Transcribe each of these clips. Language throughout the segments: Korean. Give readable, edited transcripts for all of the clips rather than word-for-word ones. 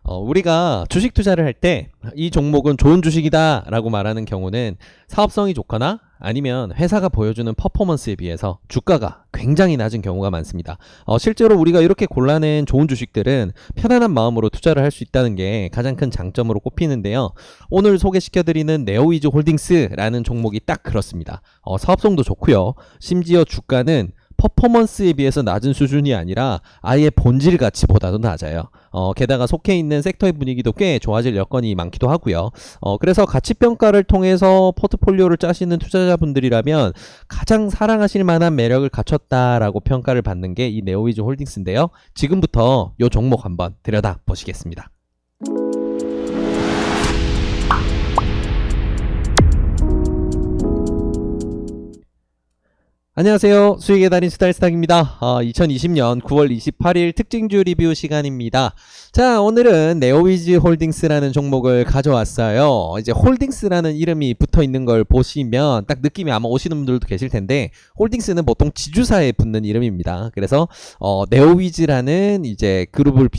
우리가 주식 투자를 할 때 이 종목은 좋은 주식이다 라고 말하는 경우는 사업성이 좋거나 아니면 회사가 보여주는 퍼포먼스에 비해서 주가가 굉장히 낮은 경우가 많습니다. 실제로 우리가 이렇게 골라낸 좋은 주식들은 편안한 마음으로 투자를 할 수 있다는 게 가장 큰 장점으로 꼽히는데요. 오늘 소개시켜드리는 네오위즈 홀딩스라는 종목이 딱 그렇습니다. 사업성도 좋고요. 심지어 주가는 퍼포먼스에 비해서 낮은 수준이 아니라 아예 본질 가치보다도 낮아요. 게다가 속해 있는 섹터의 분위기도 꽤 좋아질 여건이 많기도 하고요. 그래서 가치평가를 통해서 포트폴리오를 짜시는 투자자분들이라면 가장 사랑하실 만한 매력을 갖췄다라고 평가를 받는 게 이 네오위즈 홀딩스인데요. 지금부터 이 종목 한번 들여다 보시겠습니다. 안녕하세요. 수익의 달인 수달스탁입니다. 2020년 9월 28일 특징주 리뷰 시간입니다. 자, 오늘은 네오위즈 홀딩스라는 종목을 가져왔어요. 이제 홀딩스라는 이름이 붙어 있는 걸 보시면 딱 느낌이 아마 오시는 분들도 계실 텐데, 홀딩스는 보통 지주사에 붙는 이름입니다. 그래서 네오위즈라는 이제 그룹을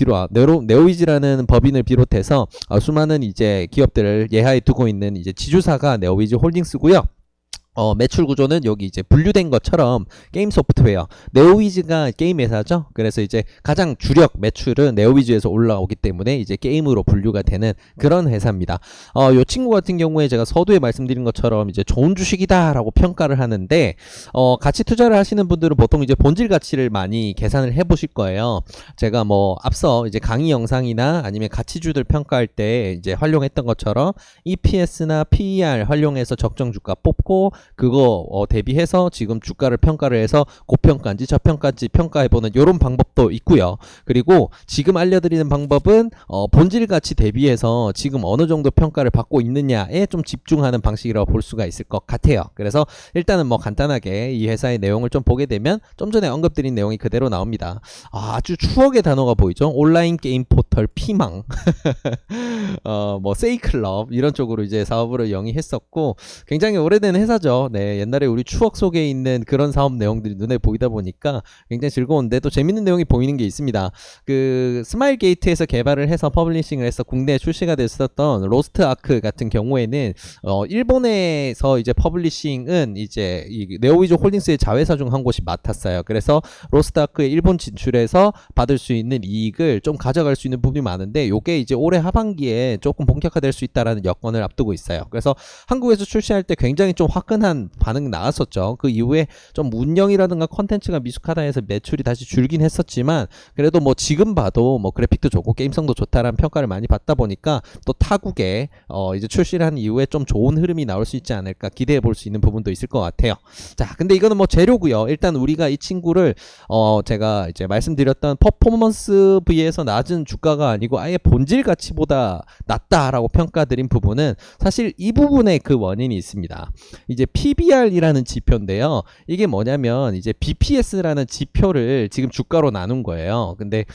네오위즈라는 법인을 비롯해서 수많은 이제 기업들을 예하에 두고 있는 이제 지주사가 네오위즈 홀딩스고요. 매출 구조는 여기 이제 분류된 것처럼 게임 소프트웨어, 네오위즈가 게임 회사죠. 그래서 이제 가장 주력 매출은 네오위즈에서 올라오기 때문에 이제 게임으로 분류가 되는 그런 회사입니다. 요 친구 같은 경우에 제가 서두에 말씀드린 것처럼 이제 좋은 주식이다라고 평가를 하는데, 가치 투자를 하시는 분들은 보통 이제 본질 가치를 많이 계산을 해 보실 거예요. 제가 앞서 이제 강의 영상이나 아니면 가치주들 평가할 때 이제 활용했던 것처럼 EPS나 PER 활용해서 적정 주가 뽑고 그거 대비해서 지금 주가를 평가를 해서 고평가인지 저평가인지 평가해보는 이런 방법도 있고요. 그리고 지금 알려드리는 방법은 본질 가치 대비해서 지금 어느 정도 평가를 받고 있느냐에 좀 집중하는 방식이라고 볼 수가 있을 것 같아요. 그래서 일단은 간단하게 이 회사의 내용을 좀 보게 되면 좀 전에 언급드린 내용이 그대로 나옵니다. 아주 추억의 단어가 보이죠? 온라인 게임 포털 피망 세이클럽 이런 쪽으로 이제 사업으로 영위했었고 굉장히 오래된 회사죠. 네, 옛날에 우리 추억 속에 있는 그런 사업 내용들이 눈에 보이다 보니까 굉장히 즐거운데 또 재밌는 내용이 보이는 게 있습니다. 그 스마일 게이트에서 개발을 해서 퍼블리싱을 해서 국내에 출시가 됐었던 로스트 아크 같은 경우에는 일본에서 이제 퍼블리싱은 이제 이 네오위즈 홀딩스의 자회사 중 한 곳이 맡았어요. 그래서 로스트 아크의 일본 진출에서 받을 수 있는 이익을 좀 가져갈 수 있는 부분이 많은데, 요게 이제 올해 하반기에 조금 본격화될 수 있다라는 여건을 앞두고 있어요. 그래서 한국에서 출시할 때 굉장히 좀 화끈한 반응 나왔었죠. 그 이후에 좀 운영이라든가 컨텐츠가 미숙하다 해서 매출이 다시 줄긴 했었지만, 그래도 지금 봐도 그래픽도 좋고 게임성도 좋다라는 평가를 많이 받다 보니까 또 타국에 이제 출시를 한 이후에 좀 좋은 흐름이 나올 수 있지 않을까 기대해 볼 수 있는 부분도 있을 것 같아요. 자, 근데 이거는 재료고요. 일단 우리가 이 친구를 제가 이제 말씀드렸던 퍼포먼스 V에서 낮은 주가가 아니고 아예 본질 가치보다 낮다라고 평가드린 부분은 사실 이 부분에 그 원인이 있습니다. 이제 PBR이라는 지표인데요. 이게 뭐냐면 이제 BPS라는 지표를 지금 주가로 나눈 거예요. 근데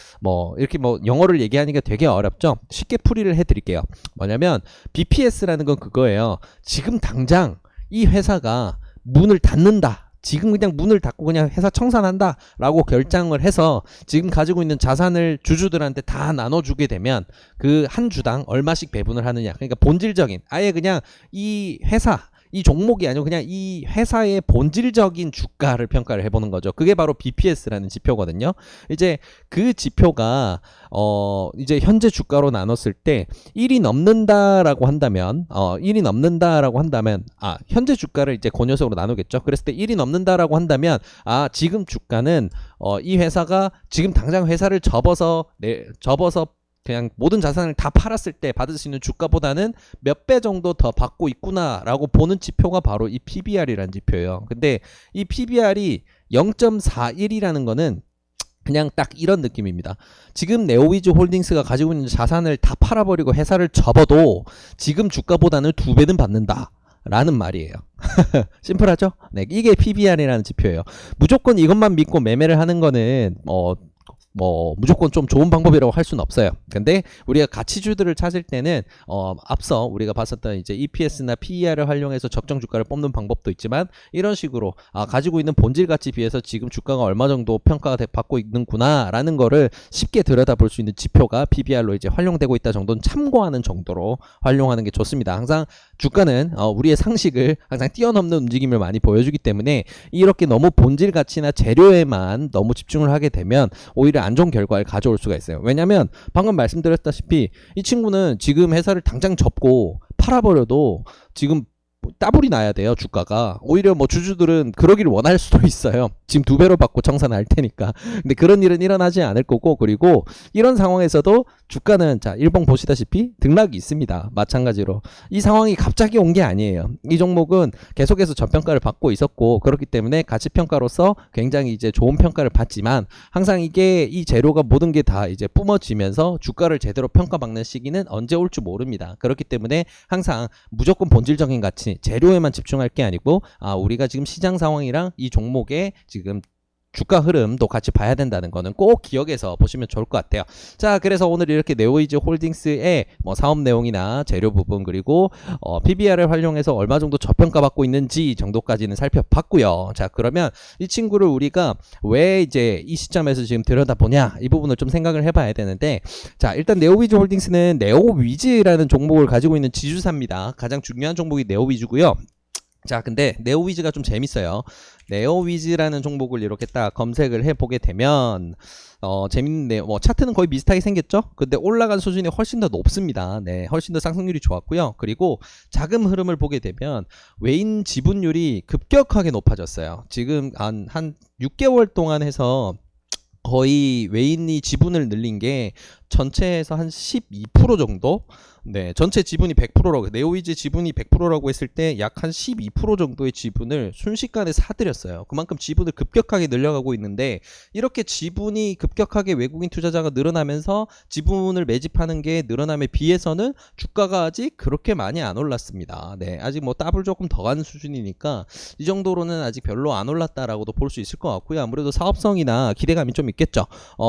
이렇게 영어를 얘기하니까 되게 어렵죠. 쉽게 풀이를 해드릴게요. 뭐냐면 BPS라는 건 그거예요. 지금 당장 이 회사가 문을 닫는다, 지금 그냥 문을 닫고 그냥 회사 청산한다 라고 결정을 해서 지금 가지고 있는 자산을 주주들한테 다 나눠주게 되면 그 한 주당 얼마씩 배분을 하느냐, 그러니까 본질적인 아예 그냥 이 회사 이 종목이 아니고 그냥 이 회사의 본질적인 주가를 평가를 해보는 거죠. 그게 바로 BPS라는 지표거든요. 이제 그 지표가 이제 현재 주가로 나눴을 때 1이 넘는다라고 한다면 현재 주가를 이제 그 녀석으로 나누겠죠. 그랬을 때 1이 넘는다라고 한다면 지금 주가는 이 회사가 지금 당장 회사를 접어서 그냥 모든 자산을 다 팔았을 때 받을 수 있는 주가보다는 몇 배 정도 더 받고 있구나라고 보는 지표가 바로 이 PBR이라는 지표예요. 근데 이 PBR이 0.41이라는 거는 그냥 딱 이런 느낌입니다. 지금 네오위즈 홀딩스가 가지고 있는 자산을 다 팔아버리고 회사를 접어도 지금 주가보다는 2배는 받는다 라는 말이에요. 심플하죠? 네, 이게 PBR이라는 지표예요. 무조건 이것만 믿고 매매를 하는 거는 뭐 무조건 좀 좋은 방법이라고 할 수는 없어요. 근데 우리가 가치주들을 찾을 때는 앞서 우리가 봤었던 이제 EPS나 PER을 활용해서 적정 주가를 뽑는 방법도 있지만 이런 식으로 가지고 있는 본질 가치 비해서 지금 주가가 얼마 정도 평가가 받고 있는구나라는 거를 쉽게 들여다볼 수 있는 지표가 PBR로 이제 활용되고 있다 정도는 참고하는 정도로 활용하는 게 좋습니다. 항상 주가는 우리의 상식을 항상 뛰어넘는 움직임을 많이 보여주기 때문에 이렇게 너무 본질 가치나 재료에만 너무 집중을 하게 되면 오히려 안 좋은 결과를 가져올 수가 있어요. 왜냐면 방금 말씀드렸다시피 이 친구는 지금 회사를 당장 접고 팔아버려도 지금 따블이 나야 돼요. 주가가. 오히려 뭐 주주들은 그러기를 원할 수도 있어요. 지금 2배로 받고 청산할 테니까. 근데 그런 일은 일어나지 않을 거고, 그리고 이런 상황에서도 주가는 자 1번 보시다시피 등락이 있습니다. 마찬가지로 이 상황이 갑자기 온 게 아니에요. 이 종목은 계속해서 저평가를 받고 있었고, 그렇기 때문에 가치평가로서 굉장히 이제 좋은 평가를 받지만 항상 이게 이 재료가 모든 게 다 이제 뿜어지면서 주가를 제대로 평가받는 시기는 언제 올지 모릅니다. 그렇기 때문에 항상 무조건 본질적인 가치 재료에만 집중할 게 아니고 우리가 지금 시장 상황이랑 이 종목의 지금 주가 흐름도 같이 봐야 된다는 거는 꼭 기억해서 보시면 좋을 것 같아요. 자, 그래서 오늘 이렇게 네오이즈 홀딩스의 뭐 사업 내용이나 재료 부분 그리고 PBR을 활용해서 얼마 정도 저평가받고 있는지 정도까지는 살펴봤고요. 자, 그러면 이 친구를 우리가 왜 이제 이 시점에서 지금 들여다보냐 이 부분을 좀 생각을 해봐야 되는데, 자, 일단 네오위즈 홀딩스는 네오위즈라는 종목을 가지고 있는 지주사입니다. 가장 중요한 종목이 네오위즈고요. 자, 근데 네오위즈가 좀 재밌어요. 네오위즈라는 종목을 이렇게 딱 검색을 해보게 되면 재밌는데 뭐 차트는 거의 비슷하게 생겼죠. 근데 올라간 수준이 훨씬 더 높습니다. 네, 훨씬 더 상승률이 좋았고요. 그리고 자금 흐름을 보게 되면 외인 지분율이 급격하게 높아졌어요. 지금 한 6개월 동안 해서 거의 외인이 지분을 늘린 게 전체에서 한 12% 정도? 네, 전체 지분이 100%라고, 네오위즈 지분이 100%라고 했을 때 약 한 12% 정도의 지분을 순식간에 사들였어요. 그만큼 지분을 급격하게 늘려가고 있는데, 이렇게 지분이 급격하게 외국인 투자자가 늘어나면서 지분을 매집하는 게 늘어남에 비해서는 주가가 아직 그렇게 많이 안 올랐습니다. 네, 아직 뭐 더블 조금 더 가는 수준이니까 이 정도로는 아직 별로 안 올랐다라고도 볼 수 있을 것 같고요. 아무래도 사업성이나 기대감이 좀 있겠죠.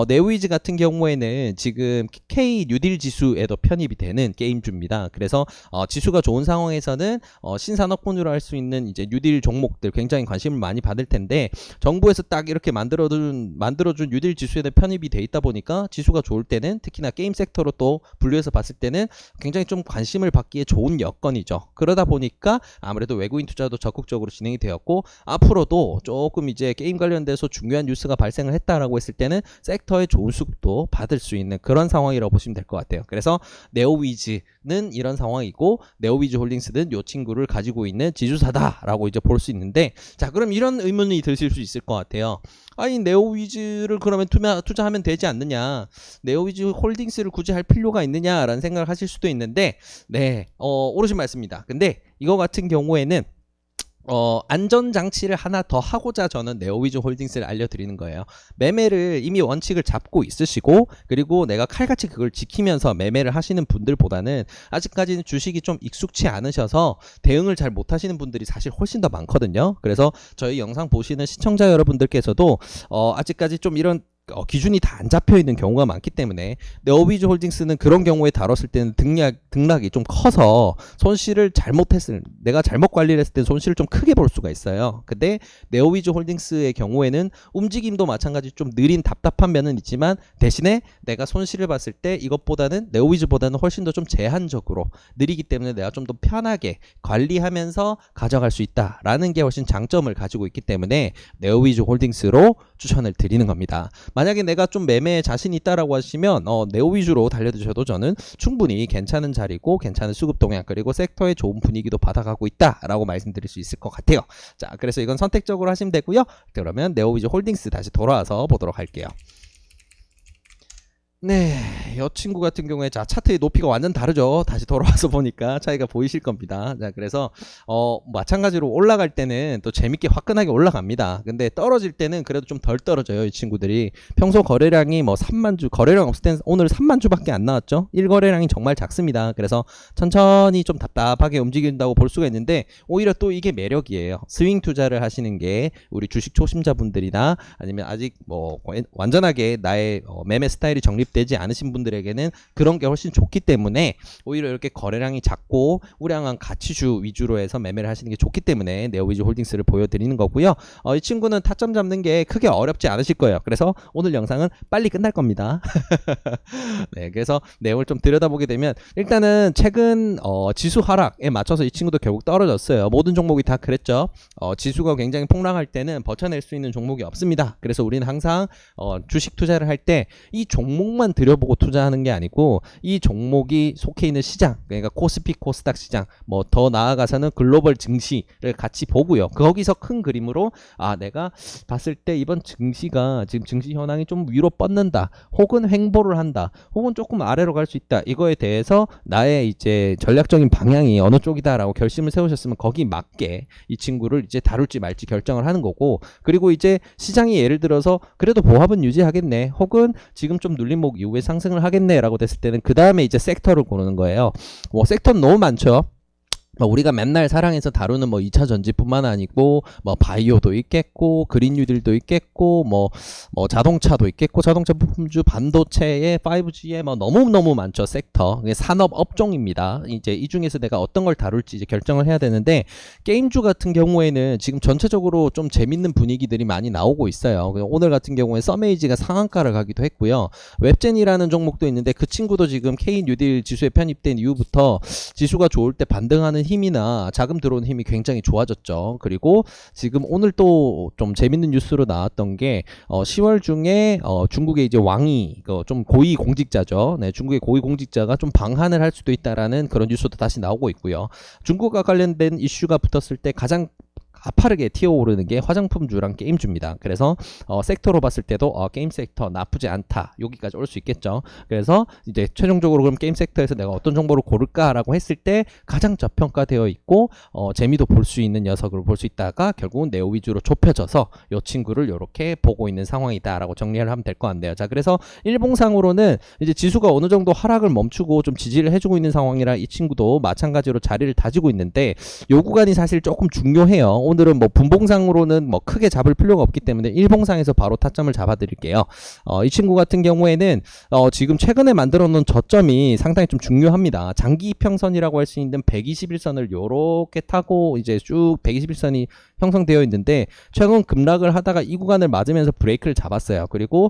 네오위즈 같은 경우에는 지금 K 뉴딜 지수에도 편입이 되는 게임주입니다. 그래서 지수가 좋은 상황에서는 신산업군으로 할 수 있는 이제 뉴딜 종목들 굉장히 관심을 많이 받을 텐데, 정부에서 딱 이렇게 만들어준 뉴딜 지수에 편입이 돼 있다 보니까 지수가 좋을 때는 특히나 게임 섹터로 또 분류해서 봤을 때는 굉장히 좀 관심을 받기에 좋은 여건이죠. 그러다 보니까 아무래도 외국인 투자도 적극적으로 진행이 되었고, 앞으로도 조금 이제 게임 관련돼서 중요한 뉴스가 발생을 했다라고 했을 때는 섹터의 좋은 수급도 받을 수 있는 그런 상황이라고 보시면 될 것 같아요. 그래서 네오위즈는 이런 상황이고, 네오위즈 홀딩스는 이 친구를 가지고 있는 지주사다라고 이제 볼 수 있는데, 자, 그럼 이런 의문이 드실 수 있을 것 같아요. 아니, 네오위즈를 그러면 투자하면 되지 않느냐, 네오위즈 홀딩스를 굳이 할 필요가 있느냐라는 생각을 하실 수도 있는데, 네, 옳으신 말씀입니다. 근데 이거 같은 경우에는 안전장치를 하나 더 하고자 저는 네오위즈 홀딩스를 알려드리는 거예요. 매매를 이미 원칙을 잡고 있으시고, 그리고 내가 칼같이 그걸 지키면서 매매를 하시는 분들보다는 아직까지는 주식이 좀 익숙치 않으셔서 대응을 잘 못하시는 분들이 사실 훨씬 더 많거든요. 그래서 저희 영상 보시는 시청자 여러분들께서도 아직까지 좀 이런 기준이 다 안 잡혀 있는 경우가 많기 때문에 네오위즈 홀딩스는 그런 경우에 다뤘을 때는 등락이 좀 커서 손실을 내가 잘못 관리를 했을 때 손실을 좀 크게 볼 수가 있어요. 근데 네오위즈 홀딩스의 경우에는 움직임도 마찬가지 좀 느린 답답한 면은 있지만, 대신에 내가 손실을 봤을 때 이것보다는 네오위즈보다는 훨씬 더 좀 제한적으로 느리기 때문에 내가 좀 더 편하게 관리하면서 가져갈 수 있다라는 게 훨씬 장점을 가지고 있기 때문에 네오위즈 홀딩스로 추천을 드리는 겁니다. 만약에 내가 좀 매매에 자신이 있다라고 하시면 네오위주로 달려드셔도 저는 충분히 괜찮은 자리고 괜찮은 수급 동향 그리고 섹터의 좋은 분위기도 받아가고 있다라고 말씀드릴 수 있을 것 같아요. 자, 그래서 이건 선택적으로 하시면 되고요. 그러면 네오위주 홀딩스 다시 돌아와서 보도록 할게요. 네, 이 친구 같은 경우에 자 차트의 높이가 완전 다르죠. 다시 돌아와서 보니까 차이가 보이실 겁니다. 자, 그래서 마찬가지로 올라갈 때는 또 재밌게 화끈하게 올라갑니다. 근데 떨어질 때는 그래도 좀 덜 떨어져요. 이 친구들이 평소 거래량이 뭐 3만 주, 거래량 없을 땐 오늘 3만 주밖에 안 나왔죠. 1거래량이 정말 작습니다. 그래서 천천히 좀 답답하게 움직인다고 볼 수가 있는데 오히려 또 이게 매력이에요. 스윙 투자를 하시는 게 우리 주식 초심자분들이나 아니면 아직 뭐 완전하게 나의 매매 스타일이 정립되지 않으신 분들에게는 그런 게 훨씬 좋기 때문에 오히려 이렇게 거래량이 작고 우량한 가치주 위주로 해서 매매를 하시는 게 좋기 때문에 네오비즈 홀딩스를 보여드리는 거고요. 이 친구는 타점 잡는 게 크게 어렵지 않으실 거예요. 그래서 오늘 영상은 빨리 끝날 겁니다. 네, 그래서 내용을 좀 들여다보게 되면 일단은 최근 지수 하락에 맞춰서 이 친구도 결국 떨어졌어요. 모든 종목이 다 그랬죠. 지수가 굉장히 폭락할 때는 버텨낼 수 있는 종목이 없습니다. 그래서 우리는 항상 주식 투자를 할 때 이 종목만 들여보고 투자하는 게 아니고 이 종목이 속해 있는 시장, 그러니까 코스피 코스닥 시장, 뭐 더 나아가서는 글로벌 증시를 같이 보고요. 거기서 큰 그림으로 내가 봤을 때 이번 증시가 지금 증시 현황이 좀 위로 뻗는다, 혹은 횡보를 한다, 혹은 조금 아래로 갈 수 있다, 이거에 대해서 나의 이제 전략적인 방향이 어느 쪽이다라고 결심을 세우셨으면 거기 맞게 이 친구를 이제 다룰지 말지 결정을 하는 거고, 그리고 이제 시장이 예를 들어서 그래도 보합은 유지하겠네, 혹은 지금 좀 눌림목 이후에 상승을 하겠네 라고 됐을 때는 그 다음에 이제 섹터를 고르는 거예요. 뭐 섹터는 너무 많죠. 우리가 맨날 사랑해서 다루는 2차 전지뿐만 아니고 바이오도 있겠고 그린 뉴딜도 있겠고 뭐 자동차도 있겠고 자동차 부품주 반도체에 5G에 너무너무 많죠. 섹터. 산업 업종입니다. 이제 이 중에서 내가 어떤 걸 다룰지 이제 결정을 해야 되는데, 게임주 같은 경우에는 지금 전체적으로 좀 재밌는 분위기들이 많이 나오고 있어요. 오늘 같은 경우에 서메이지가 상한가를 가기도 했고요. 웹젠이라는 종목도 있는데 그 친구도 지금 K 뉴딜 지수에 편입된 이후부터 지수가 좋을 때 반등하는 힘이나 자금 들어오는 힘이 굉장히 좋아졌죠. 그리고 지금 오늘 또 좀 재밌는 뉴스로 나왔던 게 10월 중에 중국의 이제 왕이 좀 고위 공직자죠. 네, 중국의 고위 공직자가 좀 방한을 할 수도 있다라는 그런 뉴스도 다시 나오고 있고요. 중국과 관련된 이슈가 붙었을 때 가장 가파르게 튀어오르는 게 화장품주랑 게임주입니다. 그래서 섹터로 봤을 때도 게임 섹터 나쁘지 않다, 여기까지 올 수 있겠죠. 그래서 이제 최종적으로 그럼 게임 섹터에서 내가 어떤 정보를 고를까라고 했을 때 가장 저평가되어 있고 재미도 볼 수 있는 녀석을 볼 수 있다가 결국은 네오 위주로 좁혀져서 이 친구를 이렇게 보고 있는 상황이다라고 정리를 하면 될 것 같네요. 자, 그래서 일봉상으로는 이제 지수가 어느 정도 하락을 멈추고 좀 지지를 해주고 있는 상황이라 이 친구도 마찬가지로 자리를 다지고 있는데 요 구간이 사실 조금 중요해요. 오늘은 분봉상으로는 크게 잡을 필요가 없기 때문에 일봉상에서 바로 타점을 잡아 드릴게요. 이 친구 같은 경우에는 지금 최근에 만들어 놓은 저점이 상당히 좀 중요합니다. 장기 이평선이라고 할 수 있는 121선을 요렇게 타고 이제 쭉 121선이 형성되어 있는데 최근 급락을 하다가 이 구간을 맞으면서 브레이크를 잡았어요. 그리고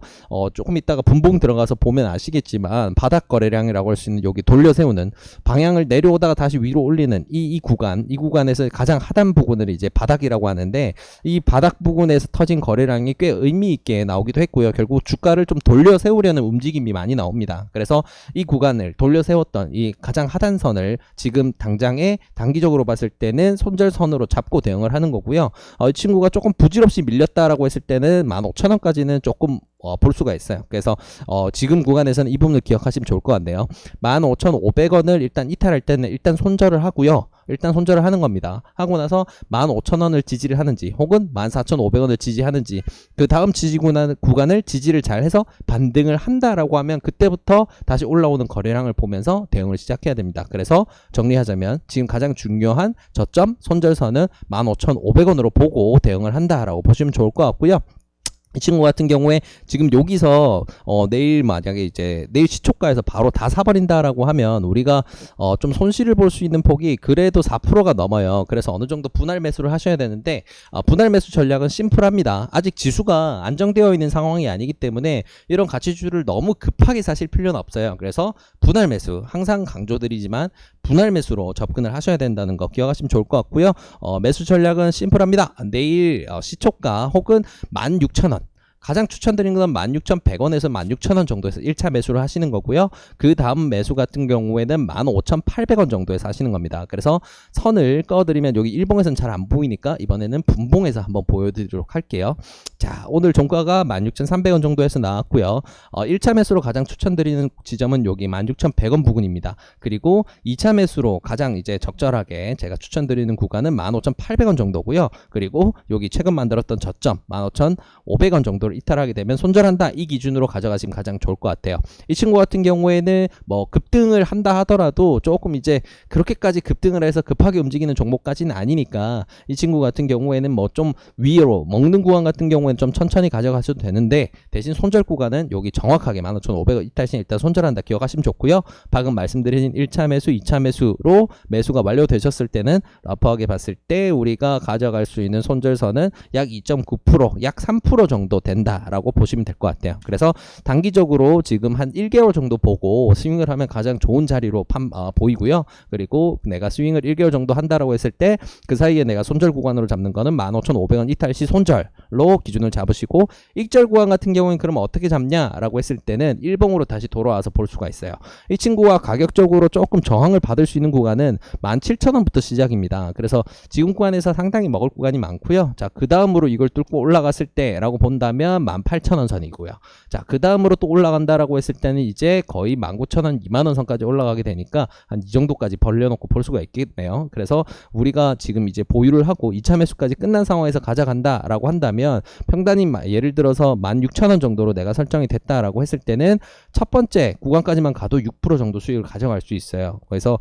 조금 있다가 분봉 들어가서 보면 아시겠지만 바닥 거래량이라고 할 수 있는 여기 돌려 세우는 방향을 내려오다가 다시 위로 올리는 이 구간에서 가장 하단 부분을 이제 바닥이라고 하는데, 이 바닥 부분에서 터진 거래량이 꽤 의미 있게 나오기도 했고요. 결국 주가를 좀 돌려 세우려는 움직임이 많이 나옵니다. 그래서 이 구간을 돌려 세웠던 이 가장 하단선을 지금 당장에 단기적으로 봤을 때는 손절선으로 잡고 대응을 하는 거고요. 이 친구가 조금 부질없이 밀렸다라고 했을 때는 15,000원까지는 조금 볼 수가 있어요. 그래서 지금 구간에서는 이 부분을 기억하시면 좋을 것 같네요. 15,500원을 일단 이탈할 때는 일단 손절을 하고요. 일단 손절을 하는 겁니다. 하고 나서 15,000원을 지지를 하는지 혹은 14,500원을 지지하는지 그 다음 지지 구간을 지지를 잘 해서 반등을 한다라고 하면 그때부터 다시 올라오는 거래량을 보면서 대응을 시작해야 됩니다. 그래서 정리하자면 지금 가장 중요한 저점 손절선은 15,500원으로 보고 대응을 한다라고 보시면 좋을 것 같고요. 이 친구 같은 경우에 지금 여기서 내일 만약에 이제 내일 시초가에서 바로 다 사버린다라고 하면 우리가 좀 손실을 볼 수 있는 폭이 그래도 4%가 넘어요. 그래서 어느 정도 분할 매수를 하셔야 되는데 분할 매수 전략은 심플합니다. 아직 지수가 안정되어 있는 상황이 아니기 때문에 이런 가치주를 너무 급하게 사실 필요는 없어요. 그래서 분할 매수 항상 강조드리지만 분할 매수로 접근을 하셔야 된다는 거 기억하시면 좋을 것 같고요. 매수 전략은 심플합니다. 내일 시초가 혹은 16,000원 가장 추천드리는 건 16,100원에서 16,000원 정도에서 1차 매수를 하시는 거고요. 그 다음 매수 같은 경우에는 15,800원 정도에서 하시는 겁니다. 그래서 선을 꺼드리면 여기 일봉에서는 잘 안 보이니까 이번에는 분봉에서 한번 보여드리도록 할게요. 자, 오늘 종가가 16,300원 정도에서 나왔고요. 1차 매수로 가장 추천드리는 지점은 여기 16,100원 부근입니다. 그리고 2차 매수로 가장 이제 적절하게 제가 추천드리는 구간은 15,800원 정도고요. 그리고 여기 최근 만들었던 저점 15,500원 정도를 이탈하게 되면 손절한다, 이 기준으로 가져가시면 가장 좋을 것 같아요. 이 친구 같은 경우에는 뭐 급등을 한다 하더라도 조금 이제 그렇게까지 급등을 해서 급하게 움직이는 종목까지는 아니니까 이 친구 같은 경우에는 뭐 좀 위로 먹는 구간 같은 경우에는 좀 천천히 가져가셔도 되는데, 대신 손절 구간은 여기 정확하게 15,500원 이탈 시 일단 손절한다 기억하시면 좋고요. 방금 말씀드린 1차 매수, 2차 매수로 매수가 완료되셨을 때는 러프하게 봤을 때 우리가 가져갈 수 있는 손절선은 약 2.9%, 약 3% 정도 된다라고 보시면 될 것 같아요. 그래서 단기적으로 지금 한 1개월 정도 보고 스윙을 하면 가장 좋은 자리로 보이고요. 그리고 내가 스윙을 1개월 정도 한다라고 했을 때 그 사이에 내가 손절 구간으로 잡는 거는 15,500원 이탈 시 손절로 기준을 잡으시고, 익절 구간 같은 경우는 그럼 어떻게 잡냐라고 했을 때는 일봉으로 다시 돌아와서 볼 수가 있어요. 이 친구가 가격적으로 조금 저항을 받을 수 있는 구간은 17,000원부터 시작입니다. 그래서 지금 구간에서 상당히 먹을 구간이 많고요. 자, 그 다음으로 이걸 뚫고 올라갔을 때라고 본다면 18,000원 선이고요. 자, 그 다음으로 또 올라간다라고 했을 때는 이제 거의 19,000원, 20,000원 선까지 올라가게 되니까 한 이 정도까지 벌려놓고 볼 수가 있겠네요. 그래서 우리가 지금 이제 보유를 하고 2차 매수까지 끝난 상황에서 가져간다라고 한다면 평단이 예를 들어서 16,000원 정도로 내가 설정이 됐다라고 했을 때는 첫 번째 구간까지만 가도 6% 정도 수익을 가져갈 수 있어요. 그래서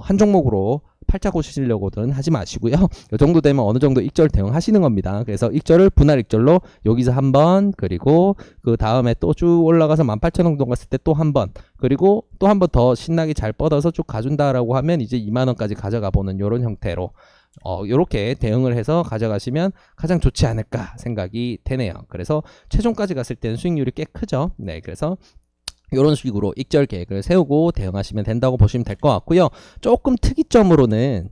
한 종목으로 팔자 고치시려고는 하지 마시고요. 이 정도 되면 어느 정도 익절 대응하시는 겁니다. 그래서 익절을 분할 익절로 여기서 한 번, 그리고 그 다음에 또 쭉 올라가서 18,000원 정도 갔을 때 또 한 번, 그리고 또 한 번 더 신나게 잘 뻗어서 쭉 가준다라고 하면 이제 20,000원까지 가져가 보는 이런 형태로 이렇게 대응을 해서 가져가시면 가장 좋지 않을까 생각이 되네요. 그래서 최종까지 갔을 때는 수익률이 꽤 크죠. 네, 그래서 이런 식으로 익절 계획을 세우고 대응하시면 된다고 보시면 될 것 같고요. 조금 특이적으로는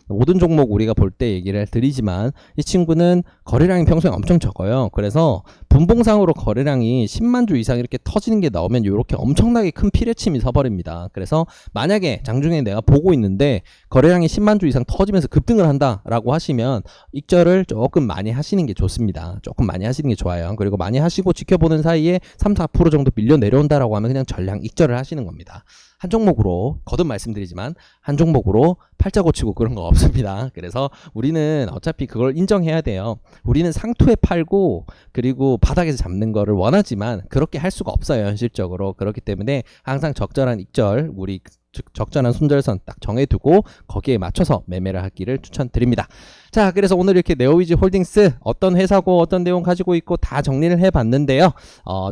모든 종목 우리가 볼 때 얘기를 드리지만 이 친구는 거래량이 평소에 엄청 적어요. 그래서 분봉상으로 거래량이 10만 주 이상 이렇게 터지는 게 나오면 이렇게 엄청나게 큰 피뢰침이 서버립니다. 그래서 만약에 장중에 내가 보고 있는데 거래량이 10만 주 이상 터지면서 급등을 한다라고 하시면 익절을 조금 많이 하시는 게 좋습니다. 조금 많이 하시는 게 좋아요. 그리고 많이 하시고 지켜보는 사이에 3-4% 정도 밀려 내려온다라고 하면 그냥 전량 익절을 하시는 겁니다. 한 종목으로 거듭 말씀드리지만 한 종목으로 팔자 고치고 그런 거 없습니다. 그래서 우리는 어차피 그걸 인정해야 돼요. 우리는 상투에 팔고 그리고 바닥에서 잡는 거를 원하지만 그렇게 할 수가 없어요, 현실적으로. 그렇기 때문에 항상 적절한 익절, 우리 적절한 손절선 딱 정해두고 거기에 맞춰서 매매를 하기를 추천드립니다. 자, 그래서 오늘 이렇게 네오위즈 홀딩스 어떤 회사고 어떤 내용 가지고 있고 다 정리를 해봤는데요.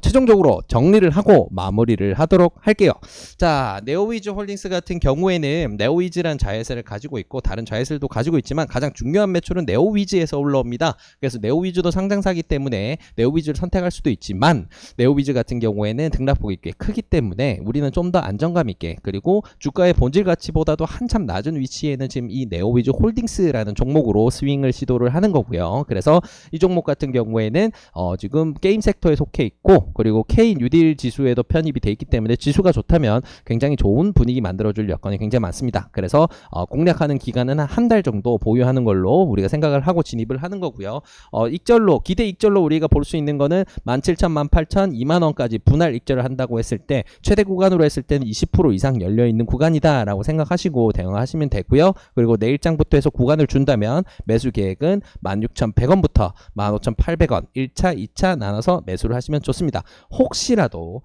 최종적으로 정리를 하고 마무리를 하도록 할게요. 자, 네오위즈 홀딩스 같은 경우에는 네오위즈란 자회사를 가지고 있고 다른 자회사들도 가지고 있지만 가장 중요한 매출은 네오위즈에서 올라옵니다. 그래서 네오위즈도 상장사기 때문에 네오위즈를 선택할 수도 있지만 네오위즈 같은 경우에는 등락폭이 꽤 크기 때문에 우리는 좀 더 안정감 있게, 그리고 주가의 본질 가치보다도 한참 낮은 위치에는 지금 이 네오위즈 홀딩스라는 종목으로 스윙을 시도를 하는 거고요. 그래서 이 종목 같은 경우에는 지금 게임 섹터에 속해 있고 그리고 K 뉴딜 지수에도 편입이 돼 있기 때문에 지수가 좋다면 굉장히 좋은 분위기 만들어줄 여건이 굉장히 많습니다. 그래서 공략하는 기간은 한 달 정도 보유하는 걸로 우리가 생각을 하고 진입을 하는 거고요. 익절로, 기대 익절로 우리가 볼 수 있는 거는 17,000, 18,000, 20,000원까지 분할 익절을 한다고 했을 때 최대 구간으로 했을 때는 20% 이상 열려있는 구간이다 라고 생각하시고 대응하시면 되고요. 그리고 내일장부터 해서 구간을 준다면 매수 계획은 16,100원부터 15,800원 1차, 2차 나눠서 매수를 하시면 좋습니다. 혹시라도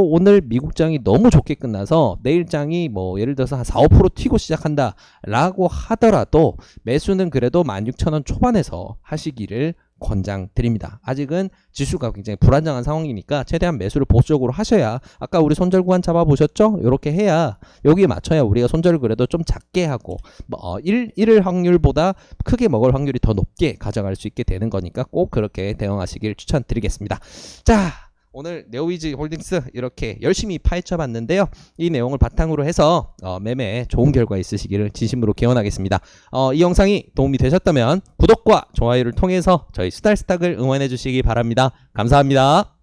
오늘 미국장이 너무 좋게 끝나서 내일장이 뭐 예를 들어서 한 4-5% 튀고 시작한다 라고 하더라도 매수는 그래도 16,000원 초반에서 하시기를 권장드립니다. 아직은 지수가 굉장히 불안정한 상황이니까 최대한 매수를 보수적으로 하셔야, 아까 우리 손절 구간 잡아보셨죠? 이렇게 해야, 여기에 맞춰야 우리가 손절을 그래도 좀 작게 하고 1을 확률보다 크게 먹을 확률이 더 높게 가져갈 수 있게 되는 거니까 꼭 그렇게 대응하시길 추천드리겠습니다. 자, 오늘 네오위즈 홀딩스 이렇게 열심히 파헤쳐 봤는데요. 이 내용을 바탕으로 해서 매매 좋은 결과 있으시기를 진심으로 기원하겠습니다. 이 영상이 도움이 되셨다면 구독과 좋아요를 통해서 저희 수달스탁을 응원해 주시기 바랍니다. 감사합니다.